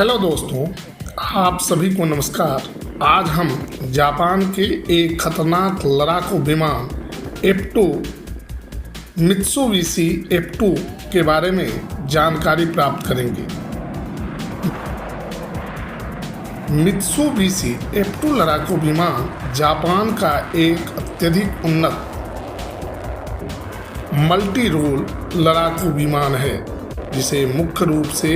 Hello दोस्तों, आप सभी को नमस्कार। आज हम जापान के एक खतरनाक लड़ाकू विमान F2 मित्सुबिशी F2 के बारे में जानकारी प्राप्त करेंगे। मित्सुबिशी F2 लड़ाकू विमान जापान का एक अत्यधिक उन्नत मल्टी रोल लड़ाकू विमान है, जिसे मुख्य रूप से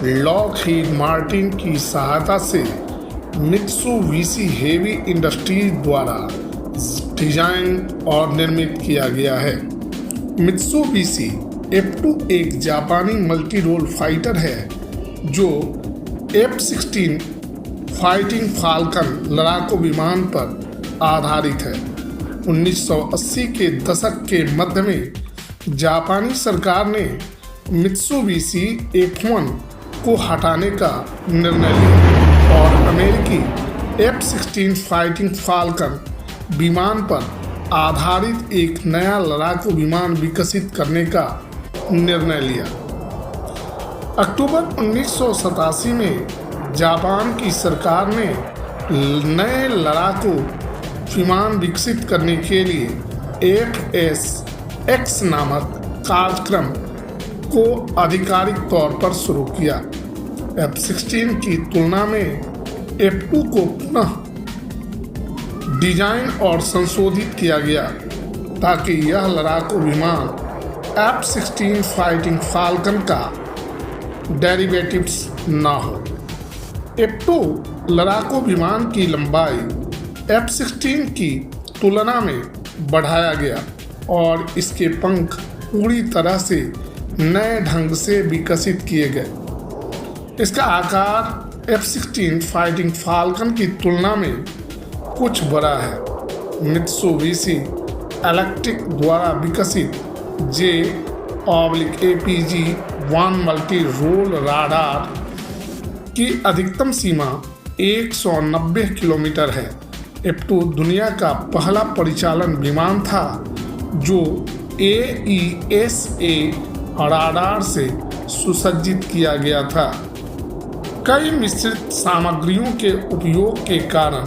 लॉकहीड मार्टिन की सहायता से मित्सुबिशी हेवी इंडस्ट्रीज द्वारा डिजाइन और निर्मित किया गया है। मित्सुबिशी F2 एक जापानी मल्टी रोल फाइटर है जो F-16 फाइटिंग फाल्कन लड़ाकू विमान पर आधारित है। 1980 के दशक के मध्य में जापानी सरकार ने मित्सुबिशी F1 को हटाने का निर्णय लिया और अमेरिकी F-16 फाइटिंग फाल्कन विमान पर आधारित एक नया लड़ाकू विमान विकसित करने का निर्णय लिया। अक्टूबर 1987 में जापान की सरकार ने नए लड़ाकू विमान विकसित करने के लिए FSX नामक कार्यक्रम को आधिकारिक तौर पर शुरू किया। F-16 की तुलना में F2 को पुनः डिजाइन और संशोधित किया गया ताकि यह लड़ाकू विमान F-16 फाइटिंग फाल्कन का डेरिवेटिव्स न हो। F2 लड़ाकू विमान की लंबाई F-16 की तुलना में बढ़ाया गया और इसके पंख पूरी तरह से नए ढंग से विकसित किए गए। इसका आकार F-16 फाइटिंग फाल्कन की तुलना में कुछ बड़ा है। मित्सुबिशी इलेक्ट्रिक द्वारा विकसित J/APG-1 मल्टी रोल राडार की अधिकतम सीमा 190 किलोमीटर है। F2 दुनिया का पहला परिचालन विमान था जो AESA राडार से सुसज्जित किया गया था। कई मिश्रित सामग्रियों के उपयोग के कारण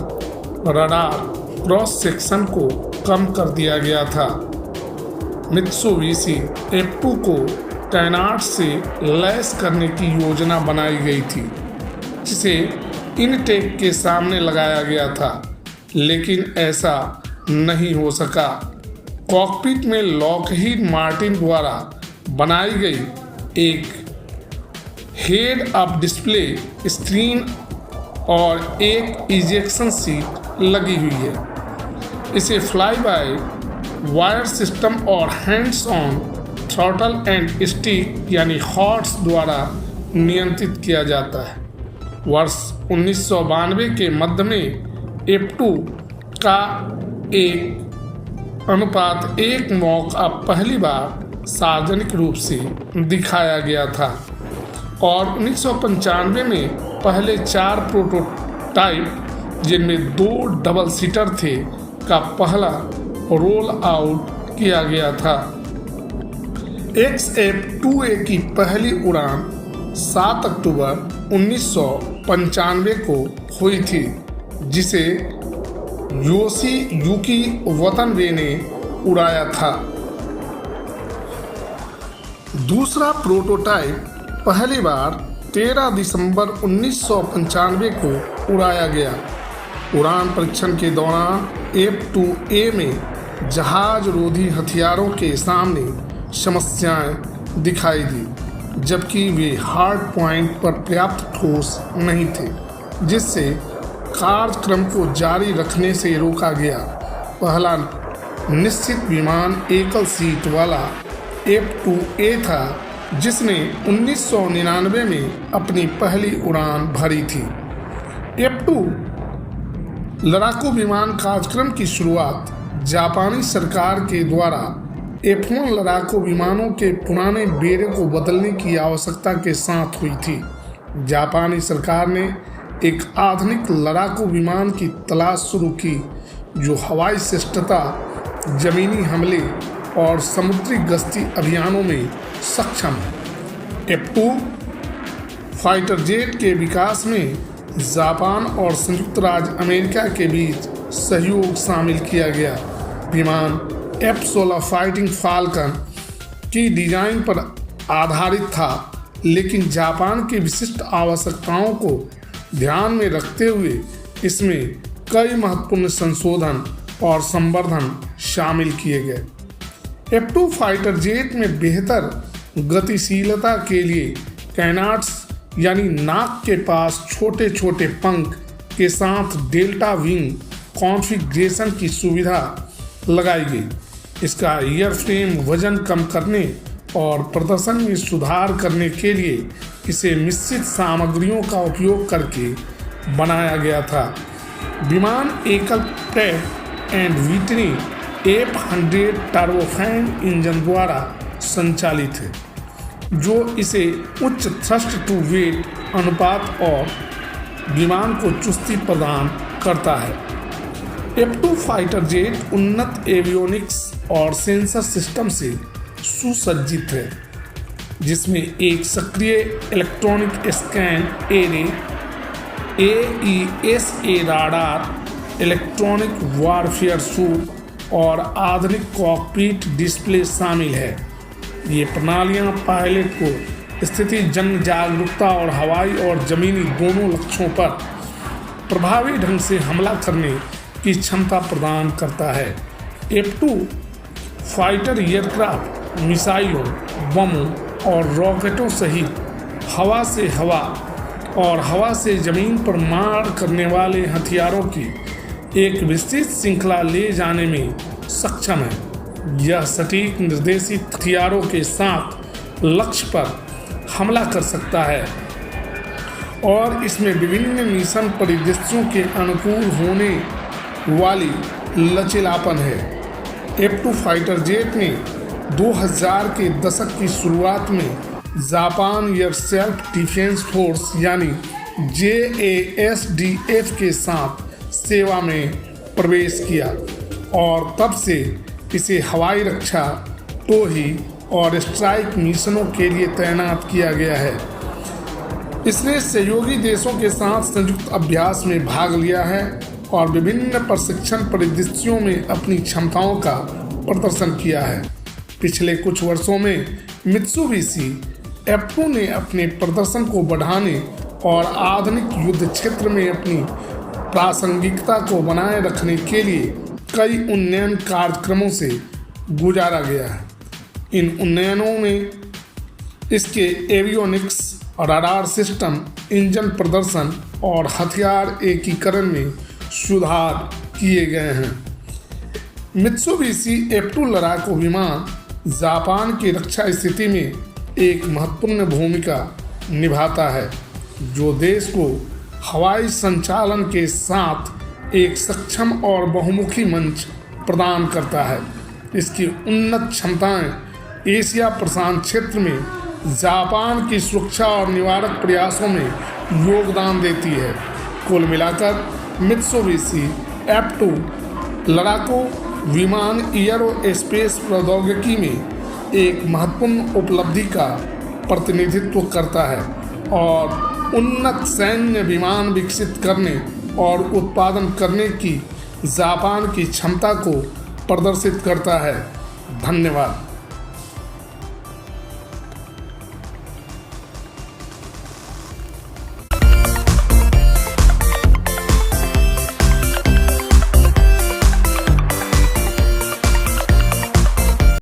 रडार क्रॉस सेक्शन को कम कर दिया गया था। मित्सुबिशी F2 को कैनार्ड से लैस करने की योजना बनाई गई थी, जिसे इनटेक के सामने लगाया गया था, लेकिन ऐसा नहीं हो सका। कॉकपिट में लॉकहीड मार्टिन द्वारा बनाई गई एक हेड अप डिस्प्ले स्क्रीन और एक इजेक्शन सीट लगी हुई है। इसे फ्लाई बाय वायर सिस्टम और hands on throttle and stick यानी हॉट्स द्वारा नियंत्रित किया जाता है। वर्ष 1992 के मध्य में F2 का एक अनुपात 1 मॉक अप पहली बार सार्वजनिक रूप से दिखाया गया था और 1995 में पहले 4 प्रोटोटाइप, जिनमें 2 डबल सीटर थे, का पहला रोल आउट किया गया था। XF2A की पहली उड़ान 7 अक्टूबर 1995 को हुई थी, जिसे योशियुकी वतनबे ने उड़ाया था। दूसरा प्रोटोटाइप पहली बार 13 दिसंबर 1995 को उड़ाया गया। उड़ान परीक्षण के दौरान F2A में जहाज रोधी हथियारों के सामने समस्याएं दिखाई दी, जबकि वे हार्ड पॉइंट पर पर्याप्त ठोस नहीं थे, जिससे कार्यक्रम को जारी रखने से रोका गया। पहला निश्चित विमान एकल सीट वाला F2A था, जिसने 1999 में अपनी पहली उड़ान भरी थी। F2 लड़ाकू विमान कार्यक्रम की शुरुआत जापानी सरकार के द्वारा F1 लड़ाकू विमानों के पुराने बेड़े को बदलने की आवश्यकता के साथ हुई थी। जापानी सरकार ने एक आधुनिक लड़ाकू विमान की तलाश शुरू की जो हवाई श्रेष्ठता, जमीनी हमले और समुद्री गश्ती अभियानों में सक्षम है। F2 फाइटर जेट के विकास में जापान और संयुक्त राज्य अमेरिका के बीच सहयोग शामिल किया गया। विमान F-16 फाइटिंग फाल्कन की डिजाइन पर आधारित था, लेकिन जापान की विशिष्ट आवश्यकताओं को ध्यान में रखते हुए इसमें कई महत्वपूर्ण संशोधन और संवर्धन शामिल किए गए। F-2 फाइटर जेट में बेहतर गतिशीलता के लिए कैनाट्स यानी नाक के पास छोटे छोटे पंख के साथ डेल्टा विंग कॉन्फ़िगरेशन की सुविधा लगाई गई। इसका एयरफ्रेम वजन कम करने और प्रदर्शन में सुधार करने के लिए इसे मिश्रित सामग्रियों का उपयोग करके बनाया गया था। विमान एकल Pratt and Whitney F-100 turbofan engine द्वारा संचालित है, जो इसे उच्च थ्रस्ट टू वेट अनुपात और विमान को चुस्ती प्रदान करता है। F-2 फाइटर जेट उन्नत एवियोनिक्स और सेंसर सिस्टम से सुसज्जित है, जिसमें एक सक्रिय electronic scan array, AESA radar, electronic warfare suit और आधुनिक कॉकपिट डिस्प्ले शामिल है। ये प्रणालियां पायलट को स्थिति जन जागरूकता और हवाई और जमीनी दोनों लक्ष्यों पर प्रभावी ढंग से हमला करने की क्षमता प्रदान करता है। F-2 फाइटर एयरक्राफ्ट मिसाइलों, बमों और रॉकेटों सहित हवा से हवा और हवा से जमीन पर मार करने वाले हथियारों की एक विस्तृत श्रृंखला ले जाने में सक्षम है। यह सटीक निर्देशित हथियारों के साथ लक्ष्य पर हमला कर सकता है और इसमें विभिन्न मिशन परिदृश्यों के अनुकूल होने वाली लचीलापन है। F-2 फाइटर जेट ने 2000 के दशक की शुरुआत में Japan air self defence force यानी JASDF के साथ सेवा में प्रवेश किया और तब से इसे हवाई रक्षा, टोही और स्ट्राइक मिशनों के लिए तैनात किया गया है। इसने सहयोगी देशों के साथ संयुक्त अभ्यास में भाग लिया है और विभिन्न प्रशिक्षण परिदृश्यों में अपनी क्षमताओं का प्रदर्शन किया है। पिछले कुछ वर्षों में मित्सुबिशी F-2 ने अपने प्रदर्शन को बढ़ाने और आधुनिक युद्ध क्षेत्र में अपनी प्रासंगिकता को बनाए रखने के लिए कई उन्नयन कार्यक्रमों से गुजारा गया है। इन उन्नयनों में इसके एवियोनिक्स, राडार सिस्टम, इंजन प्रदर्शन और हथियार एकीकरण में सुधार किए गए हैं। मित्सुबिशी F-2 लड़ाकू विमान जापान की रक्षा स्थिति में एक महत्वपूर्ण भूमिका निभाता है, जो देश को हवाई संचालन के साथ एक सक्षम और बहुमुखी मंच प्रदान करता है। इसकी उन्नत क्षमताएं एशिया प्रशांत क्षेत्र में जापान की सुरक्षा और निवारक प्रयासों में योगदान देती है। कुल मिलाकर मित्सुबिशी F-2 लड़ाकू विमान एयरोस्पेस प्रौद्योगिकी में एक महत्वपूर्ण उपलब्धि का प्रतिनिधित्व करता है और उन्नत सैन्य विमान विकसित करने और उत्पादन करने की जापान की क्षमता को प्रदर्शित करता है। धन्यवाद।